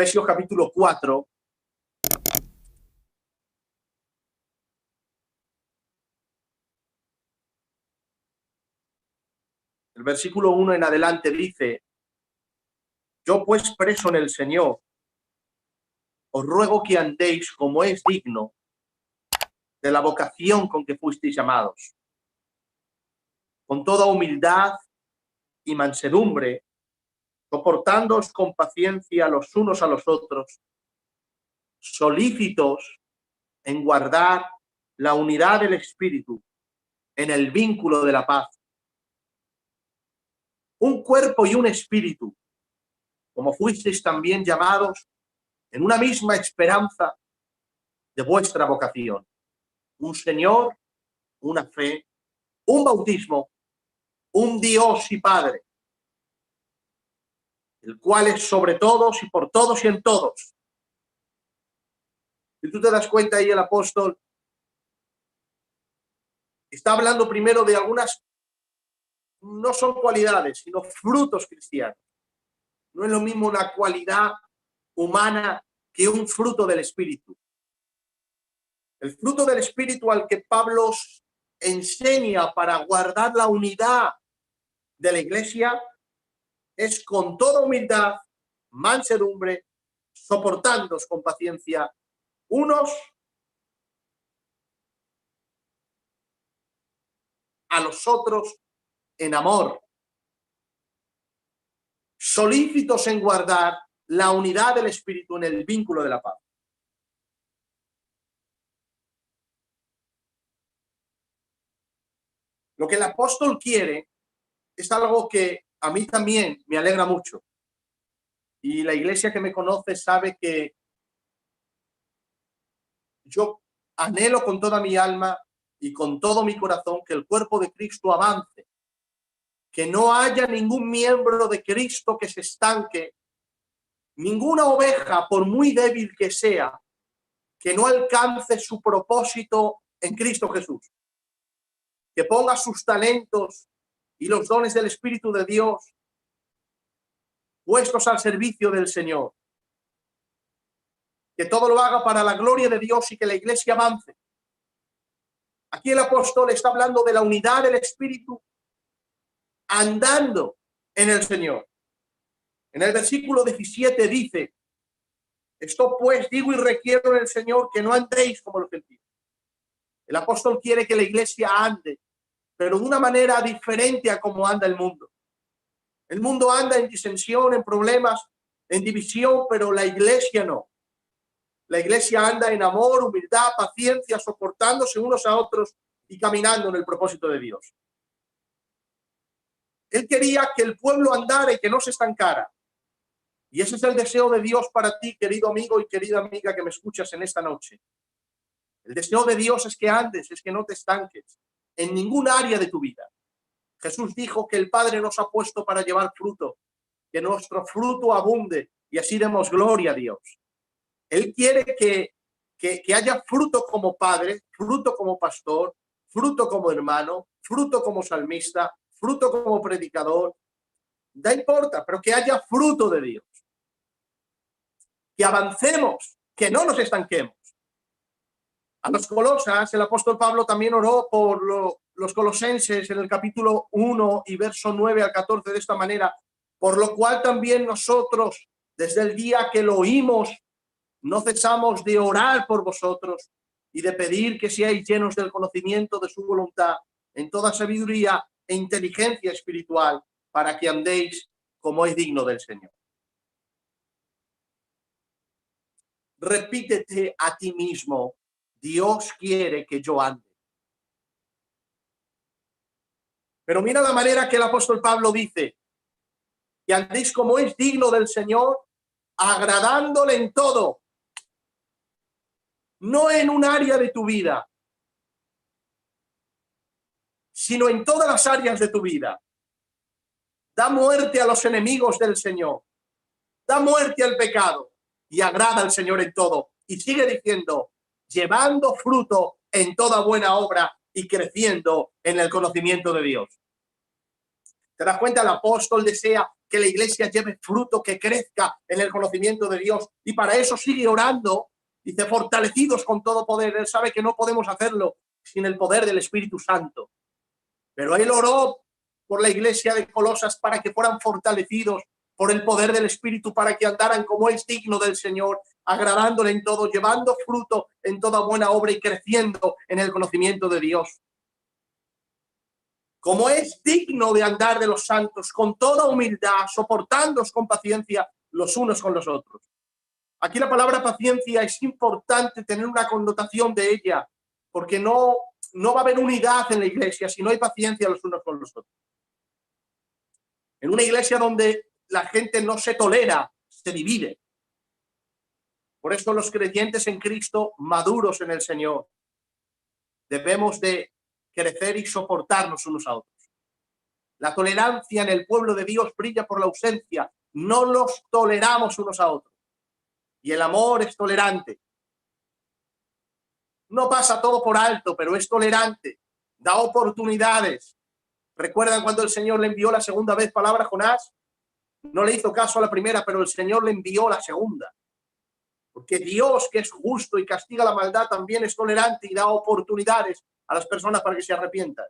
Efesios capítulo 4. El versículo 1 en adelante dice: yo pues preso en el Señor, os ruego que andéis como es digno de la vocación con que fuisteis llamados, con toda humildad y mansedumbre, soportándoos con paciencia los unos a los otros, solícitos en guardar la unidad del Espíritu en el vínculo de la paz. Un cuerpo y un espíritu, como fuisteis también llamados en una misma esperanza de vuestra vocación. Un Señor, una fe, un bautismo, un Dios y Padre, el cual es sobre todos y por todos y en todos. Si tú te das cuenta, ahí el apóstol está hablando primero de algunas, no son cualidades, sino frutos cristianos. No es lo mismo una cualidad humana que un fruto del Espíritu. El fruto del Espíritu al que Pablo enseña para guardar la unidad de la iglesia es con toda humildad, mansedumbre, soportándoos con paciencia unos a los otros en amor, solícitos en guardar la unidad del Espíritu en el vínculo de la paz. Lo que el apóstol quiere es algo que a mí también me alegra mucho. Y la iglesia que me conoce sabe que yo anhelo con toda mi alma y con todo mi corazón que el cuerpo de Cristo avance, que no haya ningún miembro de Cristo que se estanque, ninguna oveja, por muy débil que sea, que no alcance su propósito en Cristo Jesús, que ponga sus talentos y los dones del Espíritu de Dios puestos al servicio del Señor, que todo lo haga para la gloria de Dios y que la iglesia avance. Aquí el apóstol está hablando de la unidad del Espíritu andando en el Señor. En el versículo 17 dice: esto pues digo y requiero en el Señor, que no andéis como los gentiles. El apóstol quiere que la iglesia ande, pero de una manera diferente a como anda el mundo. El mundo anda en disensión, en problemas, en división, pero la iglesia no. La iglesia anda en amor, humildad, paciencia, soportándose unos a otros y caminando en el propósito de Dios. Él quería que el pueblo andara y que no se estancara. Y ese es el deseo de Dios para ti, querido amigo y querida amiga que me escuchas en esta noche. El deseo de Dios es que andes, es que no te estanques en ningún área de tu vida. Jesús dijo que el Padre nos ha puesto para llevar fruto, que nuestro fruto abunde y así demos gloria a Dios. Él quiere que haya fruto como padre, fruto como pastor, fruto como hermano, fruto como salmista, fruto como predicador. No importa, pero que haya fruto de Dios. Que avancemos, que no nos estanquemos. A los Colosas, el apóstol Pablo también oró por los colosenses en el capítulo 1 y verso 9 al 14 de esta manera: por lo cual también nosotros, desde el día que lo oímos, no cesamos de orar por vosotros y de pedir que seáis llenos del conocimiento de su voluntad en toda sabiduría e inteligencia espiritual, para que andéis como es digno del Señor. Repítete a ti mismo: Dios quiere que yo ande. Pero mira la manera que el apóstol Pablo dice: que andéis como es digno del Señor, agradándole en todo. No en un área de tu vida, sino en todas las áreas de tu vida. Da muerte a los enemigos del Señor. Da muerte al pecado y agrada al Señor en todo. Y sigue diciendo: llevando fruto en toda buena obra y creciendo en el conocimiento de Dios. ¿Te das cuenta? El apóstol desea que la iglesia lleve fruto, que crezca en el conocimiento de Dios. Y para eso sigue orando, dice, fortalecidos con todo poder. Él sabe que no podemos hacerlo sin el poder del Espíritu Santo. Pero él oró por la iglesia de Colosas para que fueran fortalecidos por el poder del Espíritu, para que andaran como es digno del Señor, agradándole en todo, llevando fruto en toda buena obra y creciendo en el conocimiento de Dios. Como es digno de andar de los santos, con toda humildad, soportándoos con paciencia los unos con los otros. Aquí la palabra paciencia es importante tener una connotación de ella, porque no va a haber unidad en la iglesia si no hay paciencia los unos con los otros. En una iglesia donde la gente no se tolera, se divide. Por eso los creyentes en Cristo, maduros en el Señor, debemos de crecer y soportarnos unos a otros. La tolerancia en el pueblo de Dios brilla por la ausencia. No los toleramos unos a otros. Y el amor es tolerante. No pasa todo por alto, pero es tolerante. Da oportunidades. ¿Recuerdan cuando el Señor le envió la segunda vez palabra a Jonás? No le hizo caso a la primera, pero el Señor le envió la segunda. Porque Dios, que es justo y castiga la maldad, también es tolerante y da oportunidades a las personas para que se arrepientan.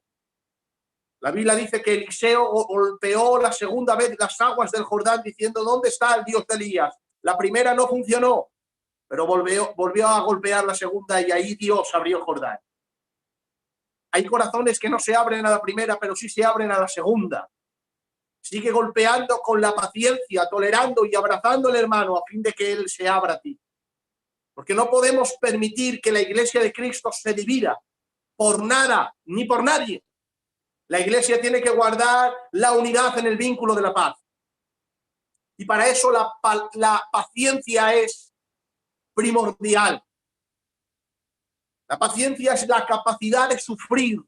La Biblia dice que Eliseo golpeó la segunda vez las aguas del Jordán diciendo, ¿dónde está el Dios de Elías? La primera no funcionó, pero volvió a golpear la segunda y ahí Dios abrió el Jordán. Hay corazones que no se abren a la primera, pero sí se abren a la segunda. Sigue golpeando con la paciencia, tolerando y abrazando al hermano a fin de que él se abra a ti. Porque no podemos permitir que la iglesia de Cristo se divida por nada ni por nadie. La iglesia tiene que guardar la unidad en el vínculo de la paz. Y para eso la paciencia es primordial. La paciencia es la capacidad de sufrir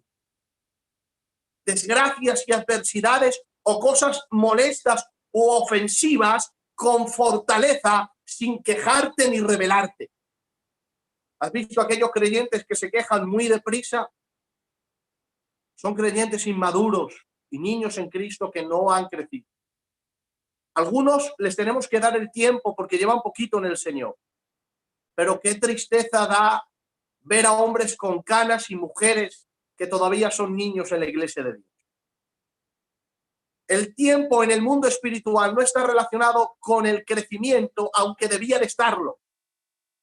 desgracias y adversidades o cosas molestas u ofensivas con fortaleza, sin quejarte ni rebelarte. ¿Has visto aquellos creyentes que se quejan muy deprisa? Son creyentes inmaduros y niños en Cristo que no han crecido. Algunos les tenemos que dar el tiempo porque llevan poquito en el Señor. Pero qué tristeza da ver a hombres con canas y mujeres que todavía son niños en la iglesia de Dios. El tiempo en el mundo espiritual no está relacionado con el crecimiento, aunque debía de estarlo.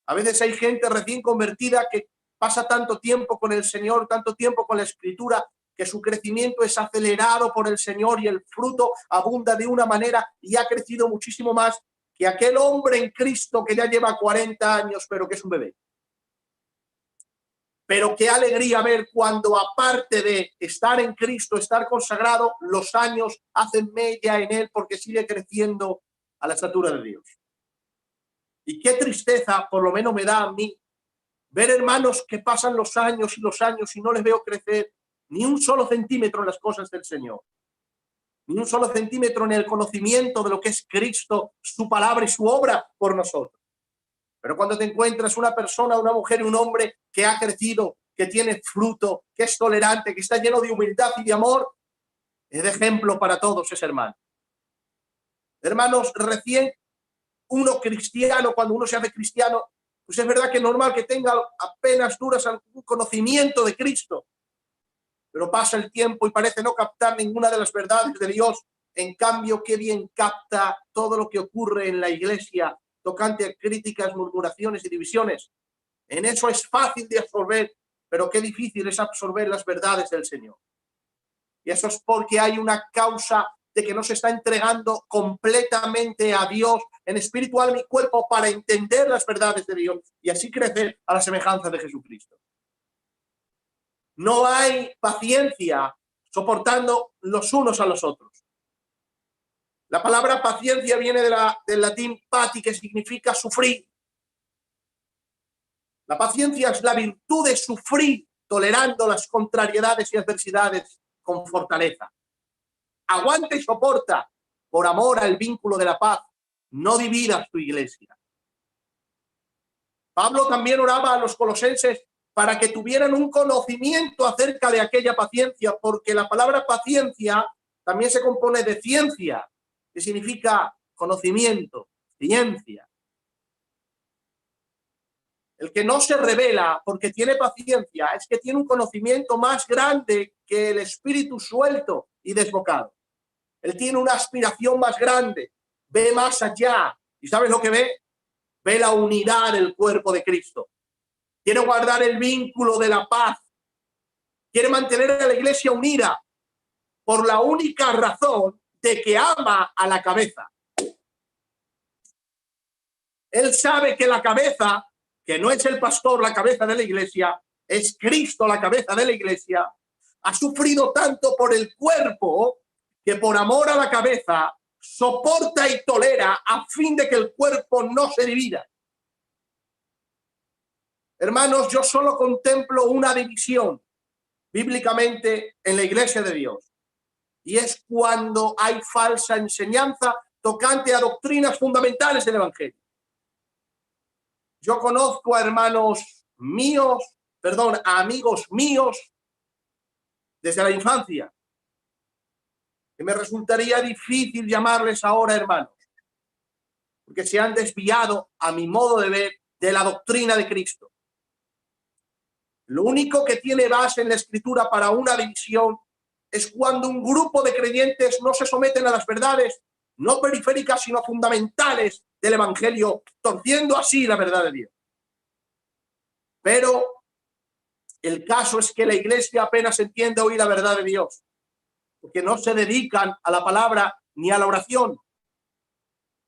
A veces hay gente recién convertida que pasa tanto tiempo con el Señor, tanto tiempo con la Escritura, que su crecimiento es acelerado por el Señor y el fruto abunda de una manera y ha crecido muchísimo más que aquel hombre en Cristo que ya lleva 40 años, pero que es un bebé. Pero qué alegría ver cuando, aparte de estar en Cristo, estar consagrado, los años hacen mella en él porque sigue creciendo a la estatura de Dios. Y qué tristeza, por lo menos me da a mí, ver hermanos que pasan los años y no les veo crecer ni un solo centímetro en las cosas del Señor, ni un solo centímetro en el conocimiento de lo que es Cristo, su palabra y su obra por nosotros. Pero cuando te encuentras una persona, una mujer y un hombre que ha crecido, que tiene fruto, que es tolerante, que está lleno de humildad y de amor, es de ejemplo para todos ese hermano. Hermanos, recién uno cristiano, cuando uno se hace cristiano, pues es verdad que es normal que tenga apenas duras algún conocimiento de Cristo, pero pasa el tiempo y parece no captar ninguna de las verdades de Dios. En cambio, qué bien capta todo lo que ocurre en la iglesia tocante a críticas, murmuraciones y divisiones. En eso es fácil de absorber, pero qué difícil es absorber las verdades del Señor. Y eso es porque hay una causa de que no se está entregando completamente a Dios en espíritu, alma y cuerpo para entender las verdades de Dios y así crecer a la semejanza de Jesucristo. No hay paciencia soportando los unos a los otros. La palabra paciencia viene del latín pati, que significa sufrir. La paciencia es la virtud de sufrir, tolerando las contrariedades y adversidades con fortaleza. Aguanta y soporta por amor al vínculo de la paz. No dividas tu iglesia. Pablo también oraba a los colosenses para que tuvieran un conocimiento acerca de aquella paciencia, porque la palabra paciencia también se compone de ciencia. que significa conocimiento, ciencia. El que no se revela porque tiene paciencia es que tiene un conocimiento más grande que el espíritu suelto y desbocado. Él tiene una aspiración más grande, ve más allá. ¿Y sabes lo que ve? Ve la unidad del cuerpo de Cristo. Quiere guardar el vínculo de la paz. Quiere mantener a la iglesia unida por la única razón de que ama a la cabeza. Él sabe que la cabeza, que no es el pastor la cabeza de la iglesia, es Cristo la cabeza de la iglesia, ha sufrido tanto por el cuerpo que por amor a la cabeza soporta y tolera a fin de que el cuerpo no se divida. Hermanos, yo solo contemplo una división bíblicamente en la iglesia de Dios, y es cuando hay falsa enseñanza tocante a doctrinas fundamentales del evangelio. Yo conozco a hermanos míos, a amigos míos desde la infancia, que me resultaría difícil llamarles ahora hermanos, porque se han desviado, a mi modo de ver, de la doctrina de Cristo. Lo único que tiene base en la Escritura para una división es cuando un grupo de creyentes no se someten a las verdades, no periféricas, sino fundamentales del evangelio, torciendo así la verdad de Dios. Pero el caso es que la iglesia apenas entiende oír la verdad de Dios, porque no se dedican a la palabra ni a la oración.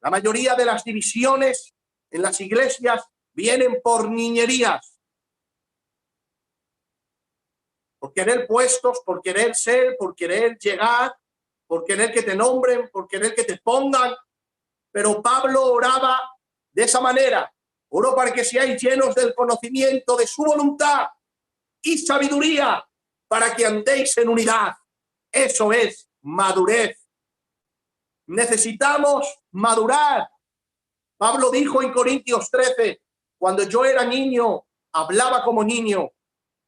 La mayoría de las divisiones en las iglesias vienen por niñerías, por querer puestos, por querer ser, por querer llegar, por querer que te nombren, por querer que te pongan. Pero Pablo oraba de esa manera: oro para que seáis llenos del conocimiento de su voluntad y sabiduría, para que andéis en unidad. Eso es madurez. Necesitamos madurar. Pablo dijo en Corintios 13, cuando yo era niño, hablaba como niño,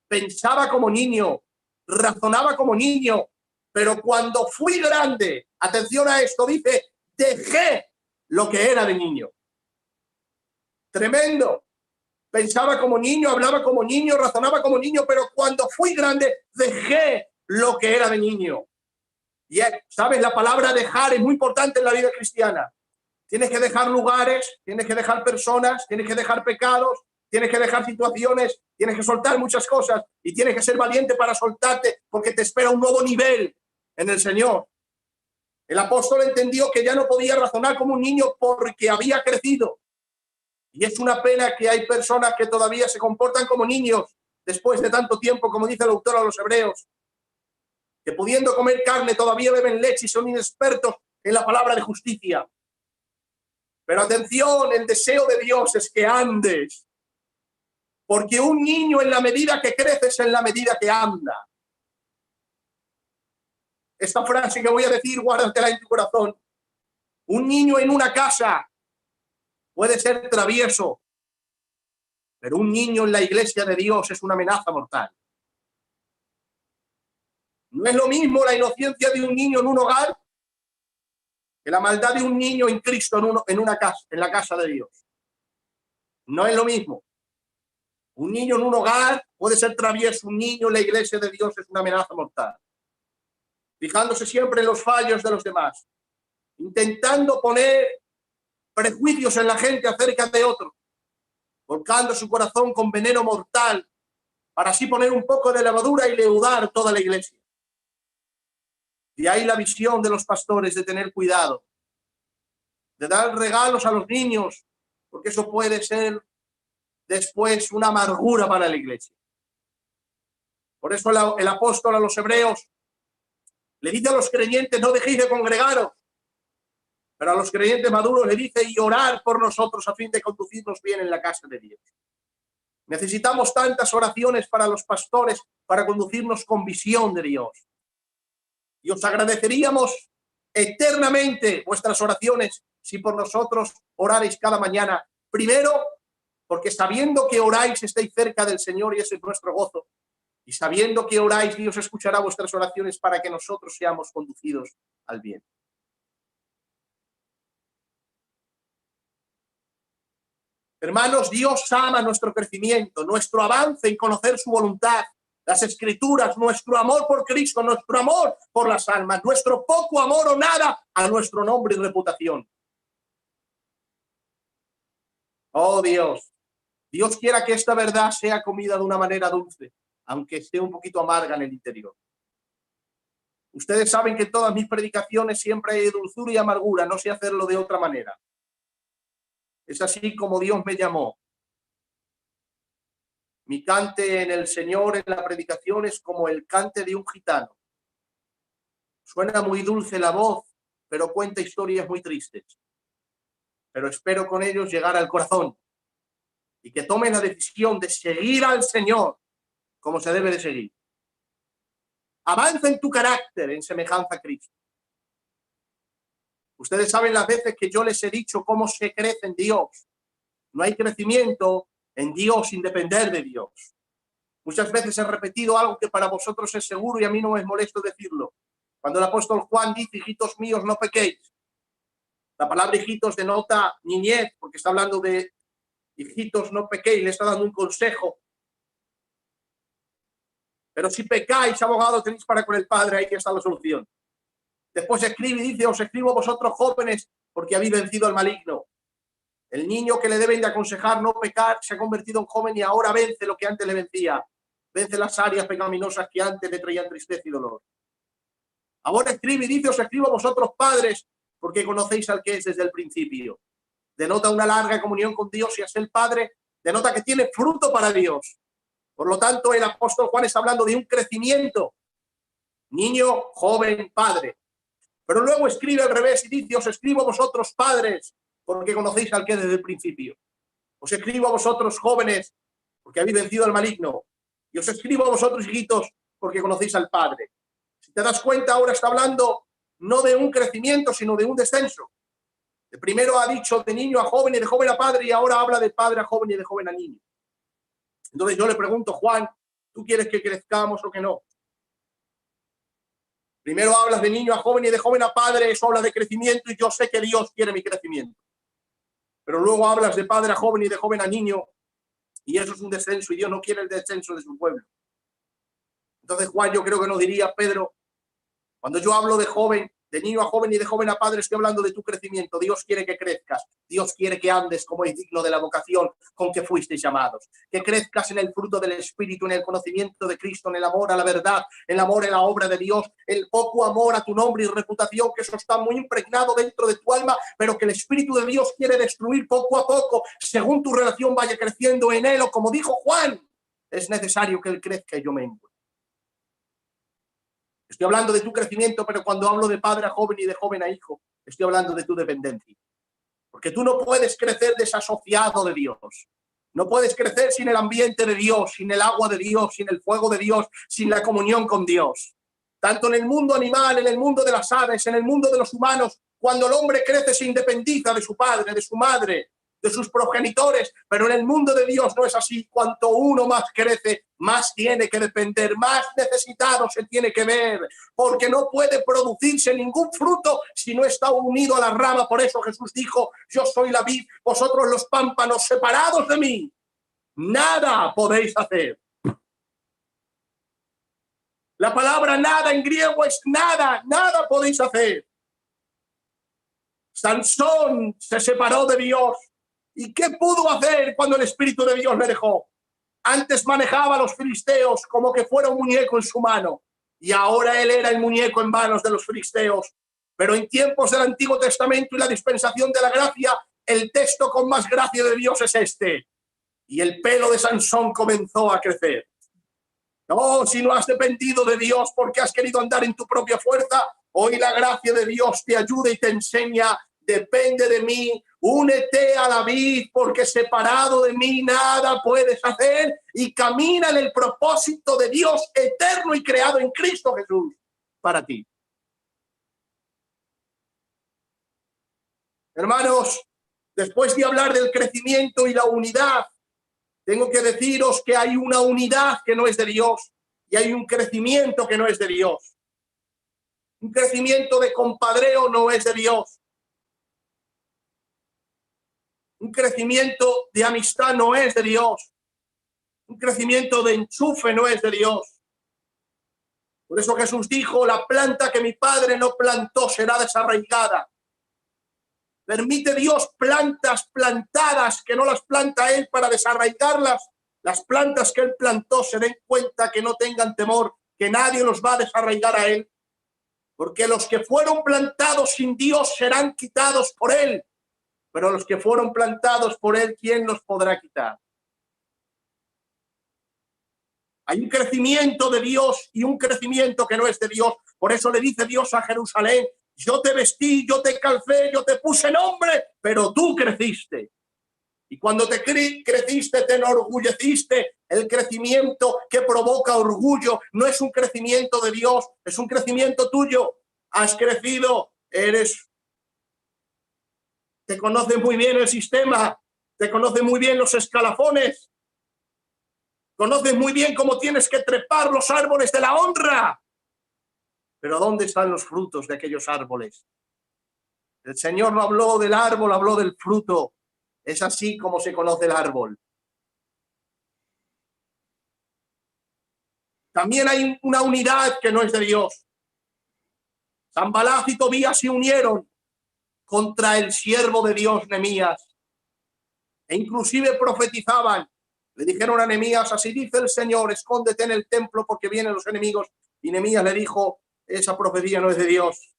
pensaba como niño, razonaba como niño, pero cuando fui grande, atención a esto, dice, dejé lo que era de niño. Tremendo. Pensaba como niño, hablaba como niño, razonaba como niño, pero cuando fui grande, dejé lo que era de niño. Y, ¿sabes? La palabra dejar es muy importante en la vida cristiana. Tienes que dejar lugares, tienes que dejar personas, tienes que dejar pecados, tienes que dejar situaciones, tienes que soltar muchas cosas y tienes que ser valiente para soltarte porque te espera un nuevo nivel en el Señor. El apóstol entendió que ya no podía razonar como un niño porque había crecido. Y es una pena que hay personas que todavía se comportan como niños después de tanto tiempo, como dice el autor a los Hebreos, que pudiendo comer carne todavía beben leche y son inexpertos en la palabra de justicia. Pero atención, el deseo de Dios es que andes, porque un niño en la medida que crece es en la medida que anda. Esta frase que voy a decir, guárdatela en tu corazón. Un niño en una casa puede ser travieso, pero un niño en la iglesia de Dios es una amenaza mortal. No es lo mismo la inocencia de un niño en un hogar que la maldad de un niño en Cristo en una casa, en la casa de Dios. No es lo mismo. Un niño en un hogar puede ser travieso, un niño en la iglesia de Dios es una amenaza mortal. Fijándose siempre en los fallos de los demás, intentando poner prejuicios en la gente acerca de otros, volcando su corazón con veneno mortal para así poner un poco de levadura y leudar toda la iglesia. De ahí la visión de los pastores de tener cuidado, de dar regalos a los niños, porque eso puede ser después una amargura para la iglesia. Por eso el apóstol a los hebreos le dice a los creyentes, no dejéis de congregaros, pero a los creyentes maduros le dice, y orar por nosotros a fin de conducirnos bien en la casa de Dios. Necesitamos tantas oraciones para los pastores para conducirnos con visión de Dios. Y os agradeceríamos eternamente vuestras oraciones si por nosotros oraréis cada mañana. Primero, porque sabiendo que oráis estáis cerca del Señor y ese es nuestro gozo. Y sabiendo que oráis, Dios escuchará vuestras oraciones para que nosotros seamos conducidos al bien. Hermanos, Dios ama nuestro crecimiento, nuestro avance en conocer su voluntad, las Escrituras, nuestro amor por Cristo, nuestro amor por las almas, nuestro poco amor o nada a nuestro nombre y reputación. Oh Dios, Dios quiera que esta verdad sea comida de una manera dulce, aunque esté un poquito amarga en el interior. Ustedes saben que en todas mis predicaciones siempre hay dulzura y amargura, no sé hacerlo de otra manera. Es así como Dios me llamó. Mi cante en el Señor en la predicación es como el cante de un gitano. Suena muy dulce la voz, pero cuenta historias muy tristes. Pero espero con ellos llegar al corazón y que tomen la decisión de seguir al Señor como se debe de seguir. Avanza en tu carácter en semejanza a Cristo. Ustedes saben las veces que yo les he dicho cómo se crece en Dios. No hay crecimiento en Dios sin depender de Dios. Muchas veces he repetido algo que para vosotros es seguro y a mí no me es molesto decirlo. Cuando el apóstol Juan dice, hijitos míos, no pequéis. La palabra hijitos denota niñez, porque está hablando de hijitos, no pequéis, le está dando un consejo. Pero si pecáis, abogado tenéis para con el Padre, ahí está la solución. Después escribe y dice, os escribo a vosotros jóvenes, porque habéis vencido al maligno. El niño que le deben de aconsejar no pecar se ha convertido en joven y ahora vence lo que antes le vencía. Vence las áreas pecaminosas que antes le traían tristeza y dolor. Ahora escribe y dice, os escribo a vosotros padres, porque conocéis al que es desde el principio. Denota una larga comunión con Dios y es el Padre, denota que tiene fruto para Dios. Por lo tanto, el apóstol Juan está hablando de un crecimiento. Niño, joven, padre. Pero luego escribe al revés y dice, os escribo a vosotros padres, porque conocéis al que es desde el principio. Os escribo a vosotros jóvenes, porque habéis vencido al maligno. Y os escribo a vosotros hijitos, porque conocéis al Padre. Si te das cuenta, ahora está hablando no de un crecimiento, sino de un descenso. El primero ha dicho de niño a joven y de joven a padre, y ahora habla de padre a joven y de joven a niño. Entonces yo le pregunto, Juan, ¿tú quieres que crezcamos o que no? Primero hablas de niño a joven y de joven a padre, eso habla de crecimiento y yo sé que Dios quiere mi crecimiento. Pero luego hablas de padre a joven y de joven a niño y eso es un descenso y Dios no quiere el descenso de su pueblo. Entonces Juan yo creo que nos diría, Pedro, cuando yo hablo de joven, de niño a joven y de joven a padre, estoy hablando de tu crecimiento. Dios quiere que crezcas. Dios quiere que andes como es digno de la vocación con que fuisteis llamados. Que crezcas en el fruto del Espíritu, en el conocimiento de Cristo, en el amor a la verdad, el amor en la obra de Dios, el poco amor a tu nombre y reputación, que eso está muy impregnado dentro de tu alma, pero que el Espíritu de Dios quiere destruir poco a poco, según tu relación vaya creciendo en él, o como dijo Juan, es necesario que él crezca y yo mengue. Estoy hablando de tu crecimiento, pero cuando hablo de padre a joven y de joven a hijo, estoy hablando de tu dependencia. Porque tú no puedes crecer desasociado de Dios. No puedes crecer sin el ambiente de Dios, sin el agua de Dios, sin el fuego de Dios, sin la comunión con Dios. Tanto en el mundo animal, en el mundo de las aves, en el mundo de los humanos, cuando el hombre crece se independiza de su padre, de su madre, de sus progenitores, pero en el mundo de Dios no es así. Cuanto uno más crece, más tiene que depender, más necesitado se tiene que ver, porque no puede producirse ningún fruto si no está unido a la rama. Por eso Jesús dijo, yo soy la vid, vosotros los pámpanos, separados de mí, nada podéis hacer. La palabra nada en griego es nada, nada podéis hacer. Sansón se separó de Dios. ¿Y qué pudo hacer cuando el Espíritu de Dios le dejó? Antes manejaba a los filisteos como que fuera un muñeco en su mano, y ahora él era el muñeco en manos de los filisteos. Pero en tiempos del Antiguo Testamento y la dispensación de la gracia, el texto con más gracia de Dios es este. Y el pelo de Sansón comenzó a crecer. No, si no has dependido de Dios porque has querido andar en tu propia fuerza, hoy la gracia de Dios te ayuda y te enseña. Depende de mí, únete a la vid, porque separado de mí nada puedes hacer, y camina en el propósito de Dios eterno y creado en Cristo Jesús para ti. Hermanos, después de hablar del crecimiento y la unidad, tengo que deciros que hay una unidad que no es de Dios y hay un crecimiento que no es de Dios. Un crecimiento de compadreo no es de Dios. Un crecimiento de amistad no es de Dios. Un crecimiento de enchufe no es de Dios. Por eso Jesús dijo, la planta que mi Padre no plantó será desarraigada. Permite Dios plantas plantadas que no las planta Él para desarraigarlas. Las plantas que Él plantó se den cuenta, que no tengan temor, que nadie los va a desarraigar a Él. Porque los que fueron plantados sin Dios serán quitados por Él. Pero los que fueron plantados por Él, ¿quién los podrá quitar? Hay un crecimiento de Dios y un crecimiento que no es de Dios. Por eso le dice Dios a Jerusalén, yo te vestí, yo te calcé, yo te puse nombre, pero tú creciste. Y cuando te creciste, te enorgulleciste. El crecimiento que provoca orgullo no es un crecimiento de Dios, es un crecimiento tuyo. Has crecido, te conoces muy bien el sistema, te conoces muy bien los escalafones, conoces muy bien cómo tienes que trepar los árboles de la honra. Pero ¿dónde están los frutos de aquellos árboles? El Señor no habló del árbol, habló del fruto. Es así como se conoce el árbol. También hay una unidad que no es de Dios. Sanballat y Tobías se unieron contra el siervo de Dios, Nehemías. E inclusive profetizaban. Le dijeron a Nehemías, así dice el Señor, escóndete en el templo porque vienen los enemigos. Y Nehemías le dijo, esa profecía no es de Dios.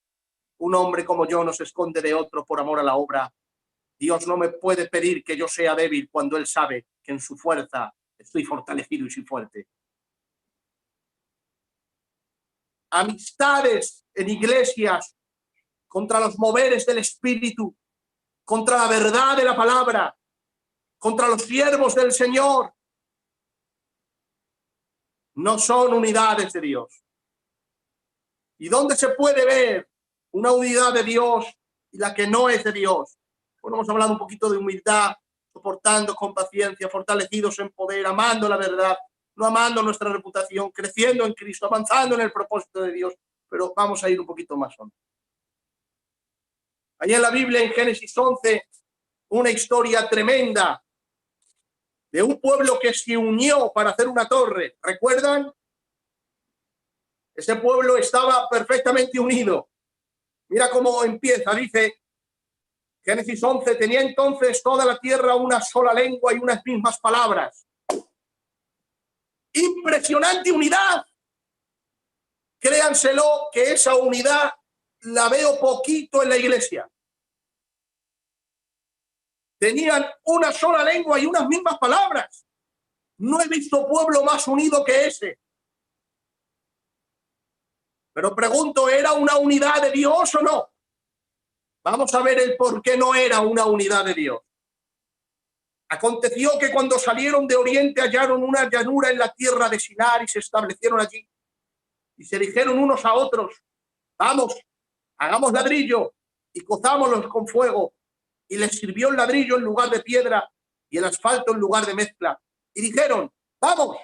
Un hombre como yo no se esconde de otro por amor a la obra. Dios no me puede pedir que yo sea débil cuando Él sabe que en su fuerza estoy fortalecido y soy fuerte. Amistades en iglesias contra los moveres del Espíritu, contra la verdad de la palabra, contra los siervos del Señor, no son unidades de Dios. ¿Y dónde se puede ver una unidad de Dios y la que no es de Dios? Bueno, hemos hablado un poquito de humildad, soportando con paciencia, fortalecidos en poder, amando la verdad, no amando nuestra reputación, creciendo en Cristo, avanzando en el propósito de Dios. Pero vamos a ir un poquito más hondo. Allí en la Biblia, en Génesis 11, una historia tremenda de un pueblo que se unió para hacer una torre. ¿Recuerdan? Ese pueblo estaba perfectamente unido. Mira cómo empieza, dice Génesis 11, tenía entonces toda la tierra una sola lengua y unas mismas palabras. Impresionante unidad. Créanselo que esa unidad la veo poquito en la iglesia. Tenían una sola lengua y unas mismas palabras. No he visto pueblo más unido que ese. Pero pregunto, ¿era una unidad de Dios o no? Vamos a ver el por qué no era una unidad de Dios. Aconteció que cuando salieron de Oriente hallaron una llanura en la tierra de Sinar y se establecieron allí. Y se dijeron unos a otros, vamos, hagamos ladrillo y cozámoslos con fuego. Y les sirvió el ladrillo en lugar de piedra y el asfalto en lugar de mezcla. Y dijeron, vamos,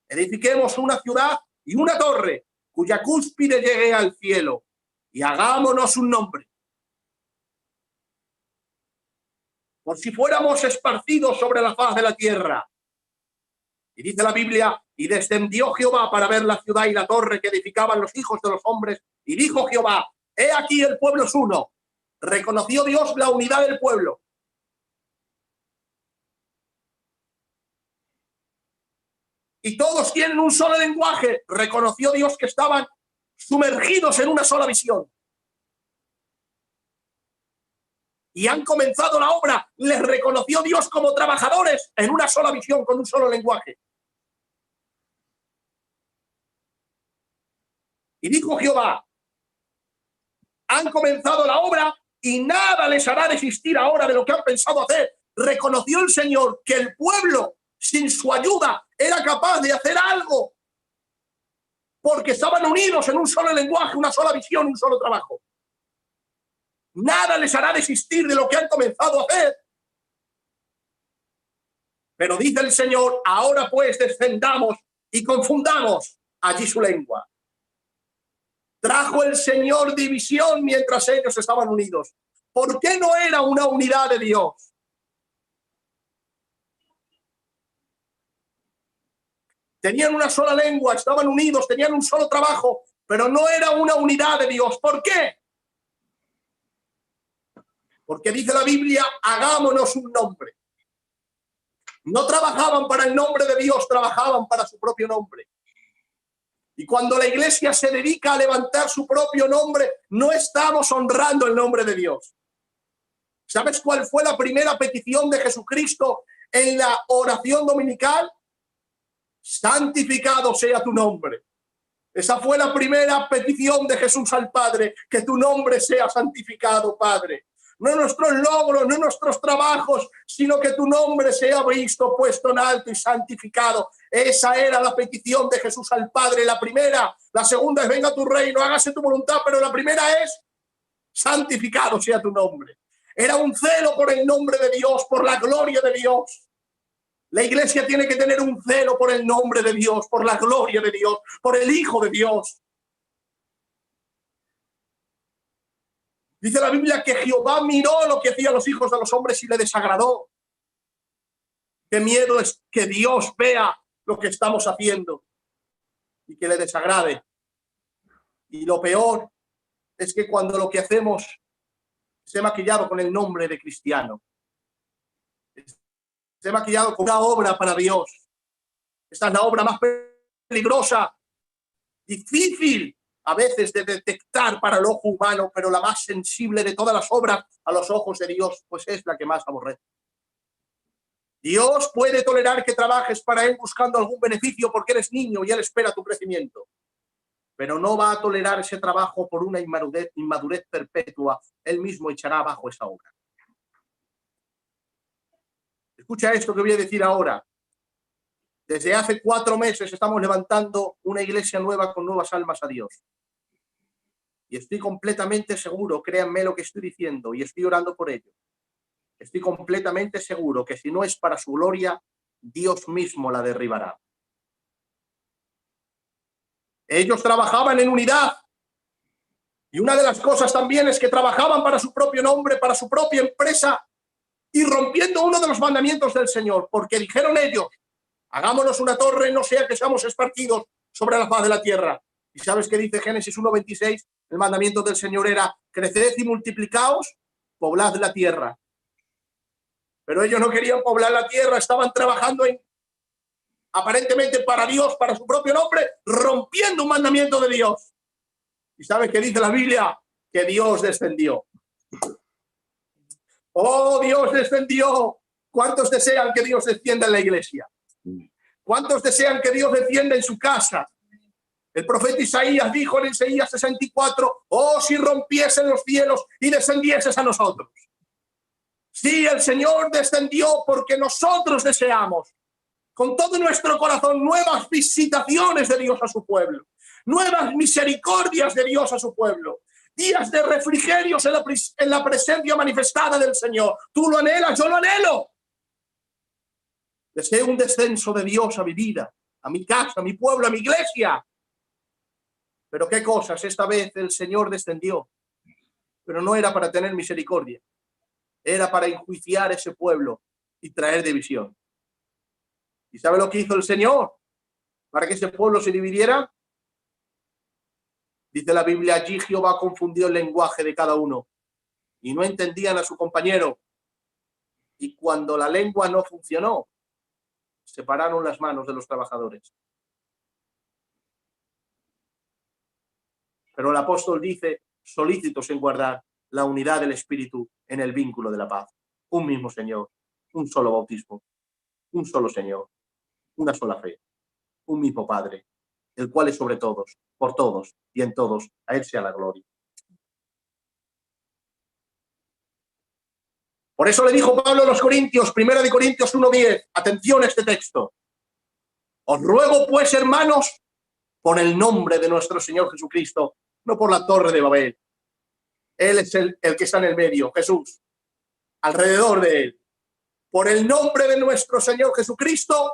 edifiquemos una ciudad y una torre cuya cúspide llegue al cielo y hagámonos un nombre. Por si fuéramos esparcidos sobre la faz de la tierra. Y dice la Biblia, y descendió Jehová para ver la ciudad y la torre que edificaban los hijos de los hombres. Y dijo Jehová, he aquí el pueblo es uno. Reconoció Dios la unidad del pueblo. Y todos tienen un solo lenguaje. Reconoció Dios que estaban sumergidos en una sola visión. Y han comenzado la obra. Les reconoció Dios como trabajadores en una sola visión, con un solo lenguaje. Y dijo Jehová, han comenzado la obra y nada les hará desistir ahora de lo que han pensado hacer. Reconoció el Señor que el pueblo, sin su ayuda, era capaz de hacer algo, porque estaban unidos en un solo lenguaje, una sola visión, un solo trabajo. Nada les hará desistir de lo que han comenzado a hacer. Pero dice el Señor, ahora pues descendamos y confundamos allí su lengua. Trajo el Señor división mientras ellos estaban unidos. ¿Por qué no era una unidad de Dios? tenían una sola lengua, estaban unidos, tenían un solo trabajo, pero no era una unidad de Dios. ¿Por qué? Porque dice la Biblia, hagámonos un nombre. No trabajaban para el nombre de Dios, trabajaban para su propio nombre. Y cuando la iglesia se dedica a levantar su propio nombre, no estamos honrando el nombre de Dios. ¿Sabes cuál fue la primera petición de Jesucristo en la oración dominical? Santificado sea tu nombre. Esa fue la primera petición de Jesús al Padre, que tu nombre sea santificado, Padre. No nuestros logros, no nuestros trabajos, sino que tu nombre sea visto, puesto en alto y santificado. Esa era la petición de Jesús al Padre, la primera. La segunda es venga tu reino, hágase tu voluntad, pero la primera es santificado sea tu nombre. Era un celo por el nombre de Dios, por la gloria de Dios. La iglesia tiene que tener un celo por el nombre de Dios, por la gloria de Dios, por el Hijo de Dios. Dice la Biblia que Jehová miró lo que hacían los hijos de los hombres y le desagradó. Qué miedo es que Dios vea lo que estamos haciendo y que le desagrade. Y lo peor es que cuando lo que hacemos esté maquillado con el nombre de cristiano, esté maquillado con una obra para Dios. Esta es la obra más peligrosa, difícil a veces de detectar para el ojo humano, pero la más sensible de todas las obras a los ojos de Dios, pues es la que más aborrece. Dios puede tolerar que trabajes para Él buscando algún beneficio porque eres niño y Él espera tu crecimiento, pero no va a tolerar ese trabajo por una inmadurez perpetua. Él mismo echará abajo esa obra. Escucha esto que voy a decir ahora. Desde hace 4 meses estamos levantando una iglesia nueva con nuevas almas a Dios. Y estoy completamente seguro, créanme lo que estoy diciendo, y estoy orando por ello. Estoy completamente seguro que si no es para su gloria, Dios mismo la derribará. Ellos trabajaban en unidad. Y una de las cosas también es que trabajaban para su propio nombre, para su propia empresa, y rompiendo uno de los mandamientos del Señor, porque dijeron ellos, hagámonos una torre, no sea que seamos esparcidos sobre la faz de la tierra. ¿Y sabes qué dice Génesis 1:26? El mandamiento del Señor era, creced y multiplicaos, poblad la tierra. Pero ellos no querían poblar la tierra, estaban trabajando aparentemente para Dios, para su propio nombre, rompiendo un mandamiento de Dios. ¿Y sabes qué dice la Biblia? Que Dios descendió. ¡Oh, Dios descendió! ¿Cuántos desean que Dios descienda en la iglesia? ¿Cuántos desean que Dios descienda en su casa? El profeta Isaías dijo en Isaías 64, oh, si rompiesen los cielos y descendieses a nosotros. Sí, el Señor descendió porque nosotros deseamos con todo nuestro corazón nuevas visitaciones de Dios a su pueblo, nuevas misericordias de Dios a su pueblo, días de refrigerios en la presencia manifestada del Señor. Tú lo anhelas, yo lo anhelo. Deseo un descenso de Dios a mi vida, a mi casa, a mi pueblo, a mi iglesia. Pero qué cosas, esta vez el Señor descendió, pero no era para tener misericordia, era para enjuiciar ese pueblo y traer división. ¿Y sabe lo que hizo el Señor para que ese pueblo se dividiera? Dice la Biblia, allí Jehová confundió el lenguaje de cada uno y no entendían a su compañero. Y cuando la lengua no funcionó, separaron las manos de los trabajadores. Pero el apóstol dice, solícitos en guardar la unidad del Espíritu en el vínculo de la paz. Un mismo Señor, un solo bautismo, un solo Señor, una sola fe, un mismo Padre, el cual es sobre todos, por todos y en todos, a Él sea la gloria. Por eso le dijo Pablo a los Corintios, 1 Corintios 1:10, atención a este texto. Os ruego pues, hermanos, por el nombre de nuestro Señor Jesucristo, no por la torre de Babel. Él es el que está en el medio, Jesús, alrededor de Él. Por el nombre de nuestro Señor Jesucristo,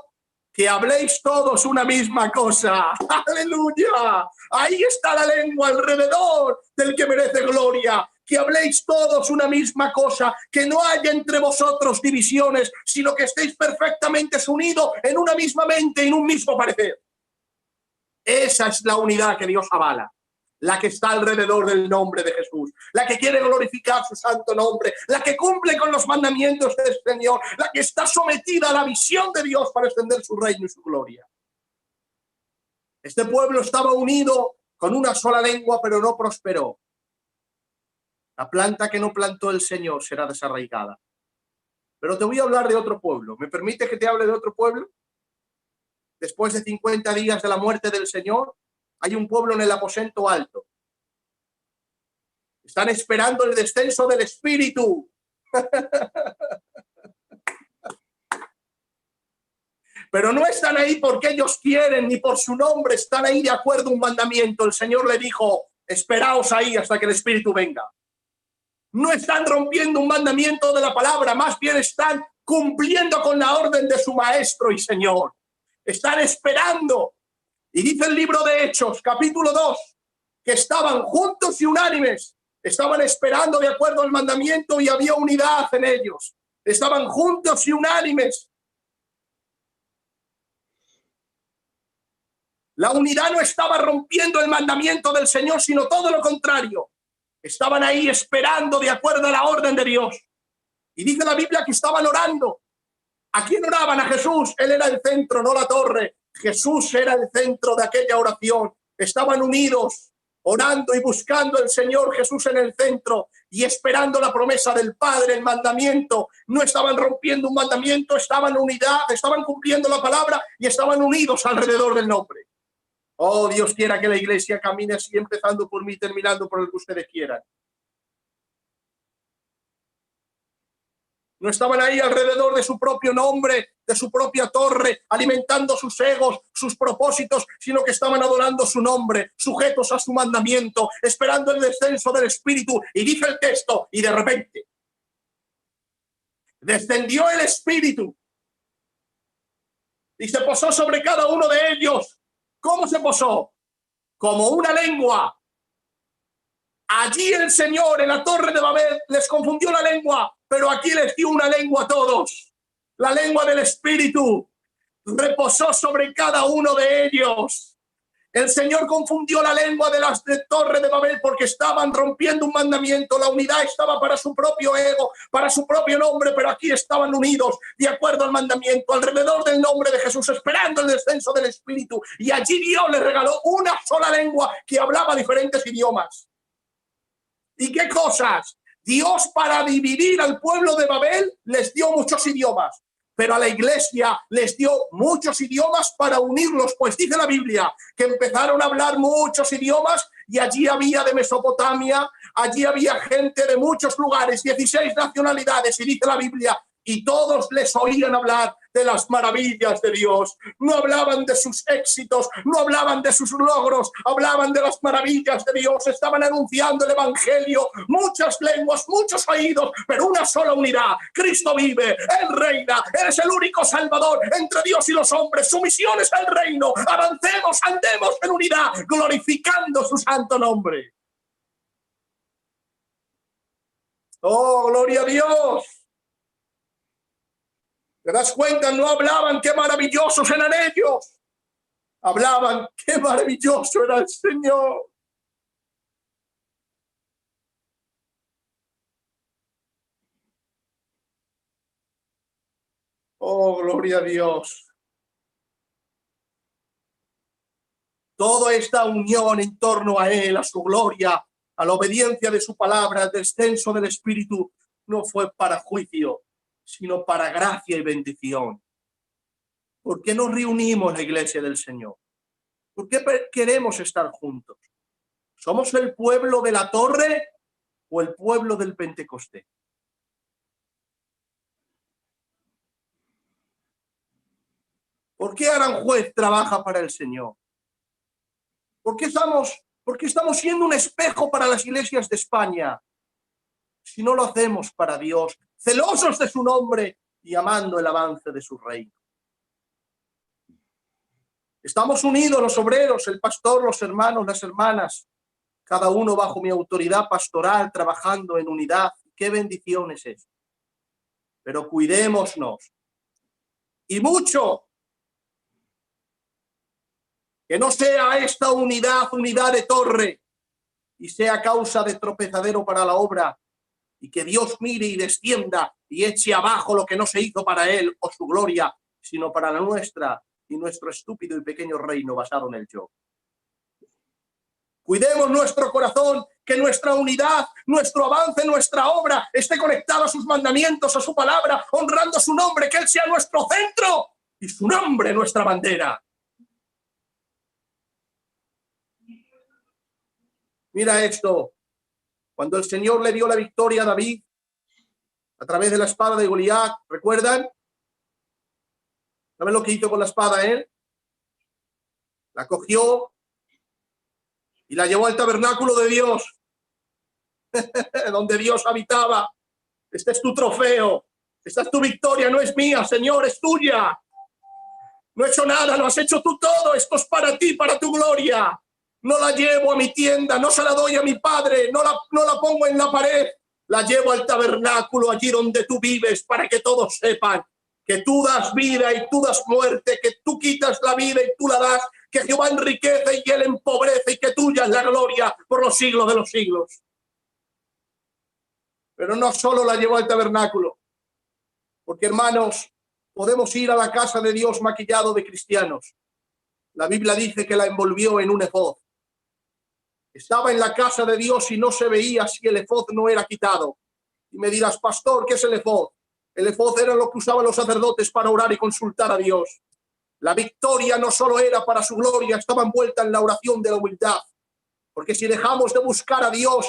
que habléis todos una misma cosa. ¡Aleluya! Ahí está la lengua alrededor del que merece gloria. que habléis todos una misma cosa, que no haya entre vosotros divisiones, sino que estéis perfectamente unidos en una misma mente y en un mismo parecer. Esa es la unidad que Dios avala, la que está alrededor del nombre de Jesús, la que quiere glorificar su santo nombre, la que cumple con los mandamientos del Señor, la que está sometida a la visión de Dios para extender su reino y su gloria. Este pueblo estaba unido con una sola lengua, pero no prosperó. La planta que no plantó el Señor será desarraigada. Pero te voy a hablar de otro pueblo. ¿Me permite que te hable de otro pueblo? Después de 50 días de la muerte del Señor, hay un pueblo en el aposento alto. Están esperando el descenso del Espíritu. Pero no están ahí porque ellos quieren, ni por su nombre, están ahí de acuerdo a un mandamiento. El Señor le dijo, esperaos ahí hasta que el Espíritu venga. No están rompiendo un mandamiento de la palabra, más bien están cumpliendo con la orden de su Maestro y Señor. Están esperando. Y dice el libro de Hechos, capítulo 2, que estaban juntos y unánimes. Estaban esperando de acuerdo al mandamiento y había unidad en ellos. Estaban juntos y unánimes. La unidad no estaba rompiendo el mandamiento del Señor, sino todo lo contrario. Estaban ahí esperando de acuerdo a la orden de Dios. Y dice la Biblia que estaban orando. ¿A quién oraban? A Jesús. Él era el centro, no la torre. Jesús era el centro de aquella oración. Estaban unidos, orando y buscando al Señor Jesús en el centro y esperando la promesa del Padre, el mandamiento. No estaban rompiendo un mandamiento, estaban en unidad, estaban cumpliendo la palabra y estaban unidos alrededor del nombre. Oh, Dios quiera que la iglesia camine así, empezando por mí, terminando por el que ustedes quieran. No estaban ahí alrededor de su propio nombre, de su propia torre, alimentando sus egos, sus propósitos, sino que estaban adorando su nombre, sujetos a su mandamiento, esperando el descenso del Espíritu. Y dice el texto, y de repente descendió el Espíritu y se posó sobre cada uno de ellos. ¿Cómo se posó? Como una lengua. Allí el Señor en la torre de Babel les confundió la lengua, pero aquí les dio una lengua a todos. La lengua del Espíritu reposó sobre cada uno de ellos. El Señor confundió la lengua de las de torre de Babel porque estaban rompiendo un mandamiento. La unidad estaba para su propio ego, para su propio nombre, pero aquí estaban unidos de acuerdo al mandamiento, alrededor del nombre de Jesús, esperando el descenso del Espíritu. Y allí Dios les regaló una sola lengua que hablaba diferentes idiomas. ¿Y qué cosas? Dios, para dividir al pueblo de Babel, les dio muchos idiomas, pero a la iglesia les dio muchos idiomas para unirlos, pues dice la Biblia que empezaron a hablar muchos idiomas y allí había de Mesopotamia, allí había gente de muchos lugares, 16 nacionalidades, y dice la Biblia, y todos les oían hablar de las maravillas de Dios. No hablaban de sus éxitos, no hablaban de sus logros, hablaban de las maravillas de Dios. Estaban anunciando el evangelio, muchas lenguas, muchos oídos, pero una sola unidad. Cristo vive, Él reina, Él es el único Salvador entre Dios y los hombres. Su misión es el reino. Avancemos, andemos en unidad, glorificando su santo nombre. Oh, gloria a Dios. ¿Te das cuenta? No hablaban qué maravillosos eran ellos. Hablaban qué maravilloso era el Señor. Oh, gloria a Dios. Toda esta unión en torno a Él, a su gloria, a la obediencia de su palabra, al descenso del Espíritu, no fue para juicio, sino para gracia y bendición. ¿Por qué nos reunimos la iglesia del Señor? ¿Por qué queremos estar juntos? ¿Somos el pueblo de la torre o el pueblo del Pentecostés? ¿Por qué Aranjuez trabaja para el Señor? ¿Por qué estamos siendo un espejo para las iglesias de España? Si no lo hacemos para Dios, celosos de su nombre y amando el avance de su reino. Estamos unidos los obreros, el pastor, los hermanos, las hermanas. cada uno bajo mi autoridad pastoral, trabajando en unidad. ¡Qué bendición es eso! Pero cuidémonos. Y mucho. Que no sea esta unidad de torre y sea causa de tropezadero para la obra, y que Dios mire y descienda y eche abajo lo que no se hizo para él o su gloria, sino para la nuestra y nuestro estúpido y pequeño reino basado en el yo. Cuidemos nuestro corazón, que nuestra unidad, nuestro avance, nuestra obra esté conectada a sus mandamientos, a su palabra, honrando su nombre, que él sea nuestro centro y su nombre nuestra bandera. Mira esto, cuando el Señor le dio la victoria a David a través de la espada de Goliat, ¿recuerdan? ¿Saben lo que hizo con la espada él? La cogió y la llevó al tabernáculo de Dios, donde Dios habitaba. Este es tu trofeo, esta es tu victoria, no es mía, Señor, es tuya. No he hecho nada, lo has hecho tú todo, esto es para ti, para tu gloria. No la llevo a mi tienda, no se la doy a mi padre, no la pongo en la pared, la llevo al tabernáculo, allí donde tú vives, para que todos sepan que tú das vida y tú das muerte, que tú quitas la vida y tú la das, que Jehová enriquece y él empobrece y que tuya es la gloria por los siglos de los siglos. Pero no solo la llevó al tabernáculo, porque hermanos, podemos ir a la casa de Dios maquillado de cristianos. La Biblia dice que la envolvió en un efod. Estaba en la casa de Dios y no se veía si el efod no era quitado. Y me dirás, pastor, ¿qué es el efod? El efod era lo que usaban los sacerdotes para orar y consultar a Dios. La victoria no solo era para su gloria, estaba envuelta en la oración de la humildad. Porque si dejamos de buscar a Dios,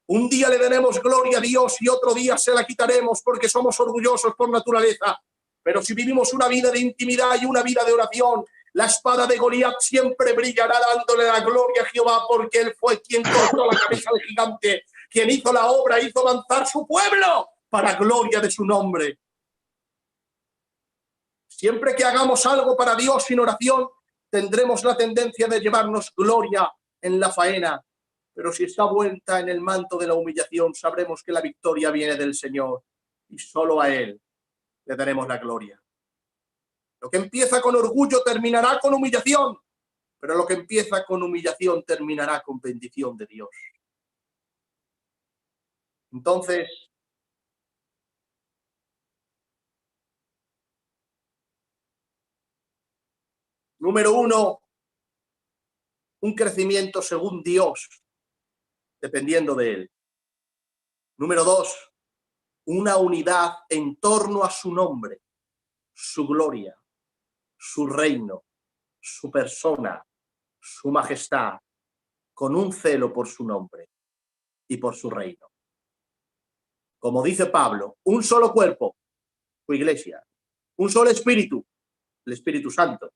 un día le daremos gloria a Dios y otro día se la quitaremos porque somos orgullosos por naturaleza. Pero si vivimos una vida de intimidad y una vida de oración, la espada de Goliat siempre brillará dándole la gloria a Jehová, porque él fue quien cortó la cabeza del gigante, quien hizo la obra, hizo avanzar su pueblo para gloria de su nombre. Siempre que hagamos algo para Dios sin oración, tendremos la tendencia de llevarnos gloria en la faena. Pero si está vuelta en el manto de la humillación, sabremos que la victoria viene del Señor y solo a Él le daremos la gloria. Lo que empieza con orgullo terminará con humillación, pero lo que empieza con humillación terminará con bendición de Dios. Entonces, número uno, un crecimiento según Dios, dependiendo de Él. Número dos, una unidad en torno a su nombre, su gloria, su reino, su persona, su majestad, con un celo por su nombre y por su reino. Como dice Pablo, un solo cuerpo, su iglesia, un solo espíritu, el Espíritu Santo,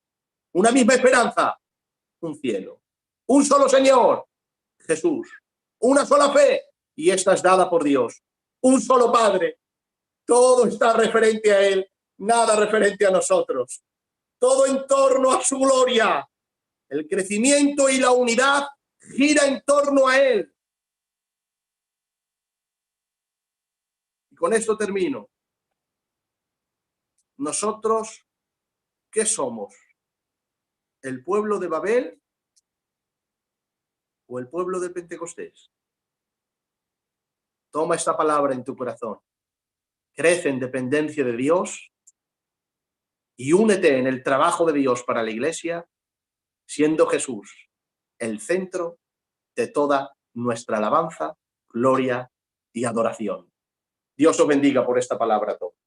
una misma esperanza, un cielo, un solo Señor, Jesús, una sola fe, y esta es dada por Dios, un solo Padre, todo está referente a Él, nada referente a nosotros, todo en torno a su gloria, el crecimiento y la unidad gira en torno a Él. Y con esto termino. Nosotros, ¿qué somos? ¿El pueblo de Babel o el pueblo de Pentecostés? Toma esta palabra en tu corazón. Crece en dependencia de Dios y únete en el trabajo de Dios para la iglesia, siendo Jesús el centro de toda nuestra alabanza, gloria y adoración. Dios os bendiga por esta palabra a todos.